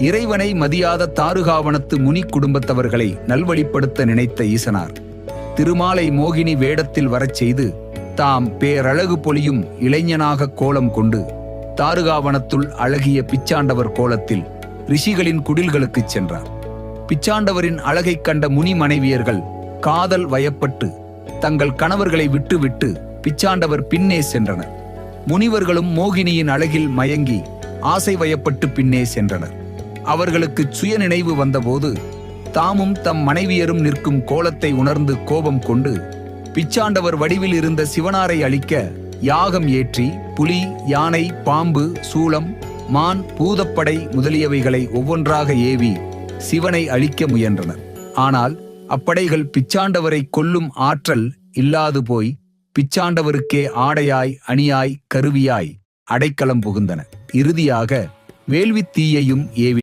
இறைவனை மதியாத தாருகாவனத்து முனி குடும்பத்தவர்களை நல்வழிப்படுத்த நினைத்த ஈசனார் திருமாலை மோகினி வேடத்தில் வரச் செய்து தாம் பேரழகு பொலியும் இளைஞனாக கோலம் கொண்டு தாருகாவனத்துள் அழகிய பிச்சாண்டவர் கோலத்தில் ரிஷிகளின் குடில்களுக்குச் சென்றார். பிச்சாண்டவரின் அழகைக் கண்ட முனி மனைவியர்கள் காதல் வயப்பட்டு தங்கள் கணவர்களை விட்டுவிட்டு பிச்சாண்டவர் பின்னே சென்றனர். முனிவர்களும் மோகினியின் அழகில் மயங்கி ஆசை வயப்பட்டு பின்னே சென்றனர். அவர்களுக்கு சுய நினைவு வந்தபோது தாமும் தம் மனைவியரும் நிற்கும் கோலத்தை உணர்ந்து கோபம் கொண்டு பிச்சாண்டவர் வடிவில் இருந்த சிவனாரை அழிக்க யாகம் ஏற்றி புலி, யானை, பாம்பு, சூலம், மான், பூதப்படை முதலியவைகளை ஒவ்வொன்றாக ஏவி சிவனை அழிக்க முயன்றனர். ஆனால் அப்படைகள் பிச்சாண்டவரை கொல்லும் ஆற்றல் இல்லாது போய் பிச்சாண்டவருக்கே ஆடையாய், அணியாய், கருவியாய் அடைக்கலம் புகுந்தன. இறுதியாக வேள்வித் தீயையும் ஏவி